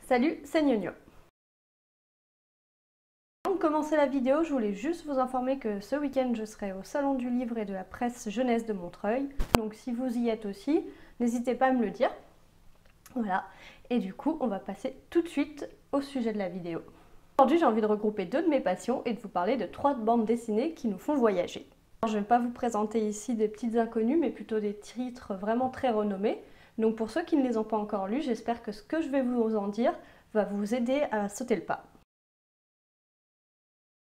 Salut, c'est Gnogno. Avant de commencer la vidéo, je voulais juste vous informer que ce week-end je serai au Salon du Livre et de la Presse Jeunesse de Montreuil. Donc si vous y êtes aussi, n'hésitez pas à me le dire. Voilà, et du coup on va passer tout de suite au sujet de la vidéo. Aujourd'hui j'ai envie de regrouper deux de mes passions et de vous parler de trois bandes dessinées qui nous font voyager. Alors, je ne vais pas vous présenter ici des petites inconnues, mais plutôt des titres vraiment très renommés. Donc pour ceux qui ne les ont pas encore lus, j'espère que ce que je vais vous en dire va vous aider à sauter le pas.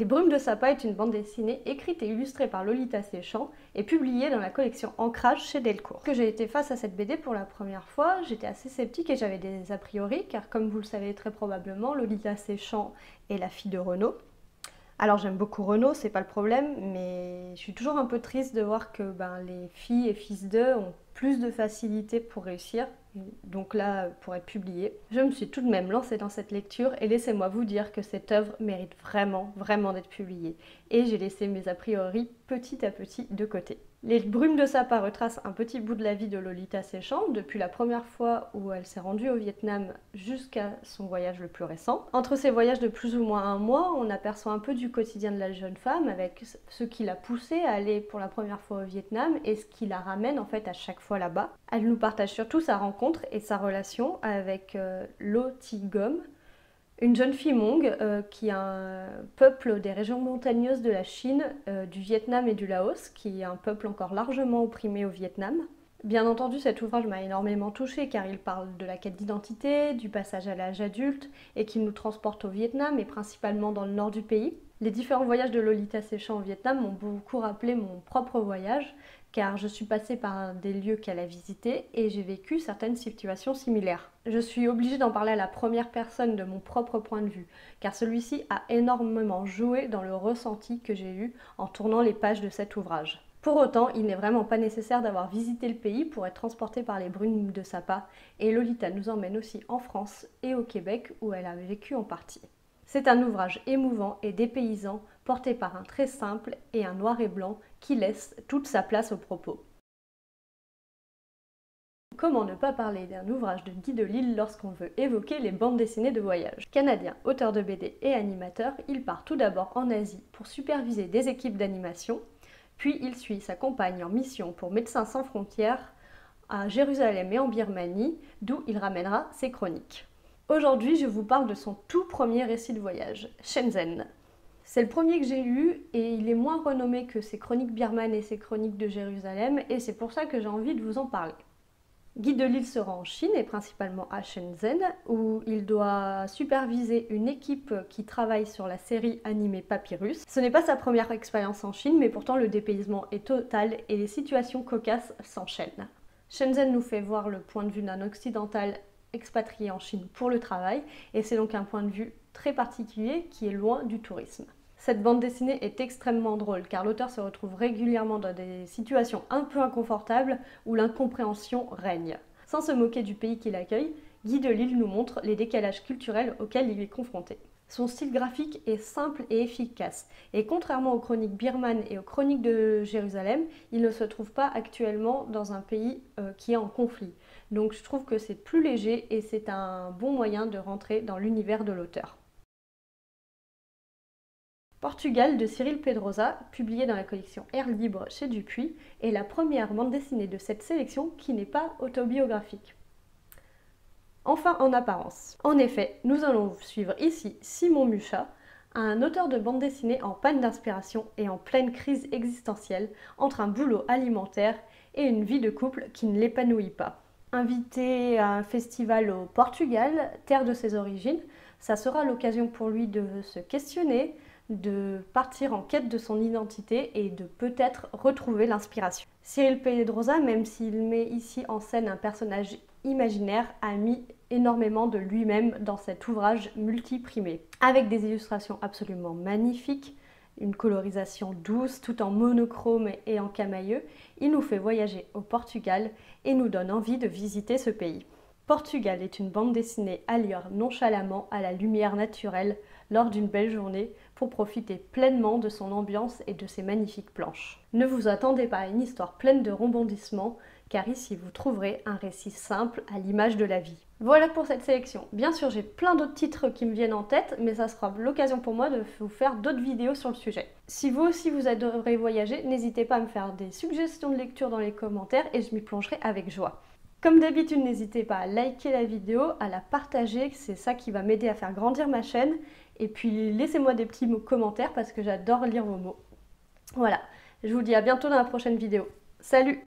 Les Brumes de Sapin est une bande dessinée écrite et illustrée par Lolita Séchant et publiée dans la collection Ancrage chez Delcourt. Quand j'ai été face à cette BD pour la première fois, j'étais assez sceptique et j'avais des a priori, car comme vous le savez très probablement, Lolita Séchant est la fille de Renaud. Alors j'aime beaucoup Renaud, c'est pas le problème, mais je suis toujours un peu triste de voir que les filles et fils d'eux ont plus de facilité pour réussir, donc là pour être publiée. Je me suis tout de même lancée dans cette lecture et laissez-moi vous dire que cette œuvre mérite vraiment d'être publiée. Et j'ai laissé mes a priori petit à petit de côté. Les Brumes de Sapin retracent un petit bout de la vie de Lolita Séchant, depuis la première fois où elle s'est rendue au Vietnam jusqu'à son voyage le plus récent. Entre ces voyages de plus ou moins un mois, on aperçoit un peu du quotidien de la jeune femme, avec ce qui l'a poussée à aller pour la première fois au Vietnam et ce qui la ramène en fait à chaque fois là-bas. Elle nous partage surtout sa rencontre et sa relation avec Lo Thi Gom, une jeune fille Hmong qui est un peuple des régions montagneuses de la Chine, du Vietnam et du Laos, qui est un peuple encore largement opprimé au Vietnam. Bien entendu, cet ouvrage m'a énormément touchée car il parle de la quête d'identité, du passage à l'âge adulte et qui nous transporte au Vietnam et principalement dans le nord du pays. Les différents voyages de Lolita Séchant au Vietnam m'ont beaucoup rappelé mon propre voyage car je suis passée par des lieux qu'elle a visités et j'ai vécu certaines situations similaires. Je suis obligée d'en parler à la première personne de mon propre point de vue, car celui-ci a énormément joué dans le ressenti que j'ai eu en tournant les pages de cet ouvrage. Pour autant, il n'est vraiment pas nécessaire d'avoir visité le pays pour être transporté par les Brumes de Sapin, et Lolita nous emmène aussi en France et au Québec où elle a vécu en partie. C'est un ouvrage émouvant et dépaysant, porté par un trait simple et un noir et blanc qui laisse toute sa place au propos. Comment ne pas parler d'un ouvrage de Guy Delisle lorsqu'on veut évoquer les bandes dessinées de voyage? Canadien, auteur de BD et animateur, il part tout d'abord en Asie pour superviser des équipes d'animation, puis il suit sa compagne en mission pour Médecins sans frontières à Jérusalem et en Birmanie, d'où il ramènera ses chroniques. Aujourd'hui, je vous parle de son tout premier récit de voyage, Shenzhen. C'est le premier que j'ai lu et il est moins renommé que ses chroniques birmanes et ses chroniques de Jérusalem et c'est pour ça que j'ai envie de vous en parler. Guy Delisle se rend en Chine et principalement à Shenzhen où il doit superviser une équipe qui travaille sur la série animée Papyrus. Ce n'est pas sa première expérience en Chine mais pourtant le dépaysement est total et les situations cocasses s'enchaînent. Shenzhen nous fait voir le point de vue d'un occidental expatrié en Chine pour le travail et c'est donc un point de vue très particulier qui est loin du tourisme. Cette bande dessinée est extrêmement drôle car l'auteur se retrouve régulièrement dans des situations un peu inconfortables où l'incompréhension règne. Sans se moquer du pays qu'il accueille, Guy Delisle nous montre les décalages culturels auxquels il est confronté. Son style graphique est simple et efficace, et contrairement aux chroniques birmanes et aux chroniques de Jérusalem, il ne se trouve pas actuellement dans un pays qui est en conflit. Donc je trouve que c'est plus léger et c'est un bon moyen de rentrer dans l'univers de l'auteur. Portugal de Cyril Pedrosa, publié dans la collection Air Libre chez Dupuis, est la première bande dessinée de cette sélection qui n'est pas autobiographique. Enfin en apparence. En effet, nous allons suivre ici Simon Muchat, un auteur de bande dessinée en panne d'inspiration et en pleine crise existentielle entre un boulot alimentaire et une vie de couple qui ne l'épanouit pas. Invité à un festival au Portugal, terre de ses origines, ça sera l'occasion pour lui de se questionner, de partir en quête de son identité et de peut-être retrouver l'inspiration. Cyril Pedrosa, même s'il met ici en scène un personnage imaginaire, a mis énormément de lui-même dans cet ouvrage multiprimé. Avec des illustrations absolument magnifiques, une colorisation douce tout en monochrome et en camailleux, il nous fait voyager au Portugal et nous donne envie de visiter ce pays. Portugal est une bande dessinée à lire nonchalamment à la lumière naturelle lors d'une belle journée pour profiter pleinement de son ambiance et de ses magnifiques planches. Ne vous attendez pas à une histoire pleine de rebondissements car ici vous trouverez un récit simple à l'image de la vie. Voilà pour cette sélection. Bien sûr, j'ai plein d'autres titres qui me viennent en tête, mais ça sera l'occasion pour moi de vous faire d'autres vidéos sur le sujet. Si vous aussi vous adorez voyager, n'hésitez pas à me faire des suggestions de lecture dans les commentaires et je m'y plongerai avec joie. Comme d'habitude, n'hésitez pas à liker la vidéo, à la partager, c'est ça qui va m'aider à faire grandir ma chaîne. Et puis laissez-moi des petits commentaires parce que j'adore lire vos mots. Voilà, je vous dis à bientôt dans la prochaine vidéo. Salut!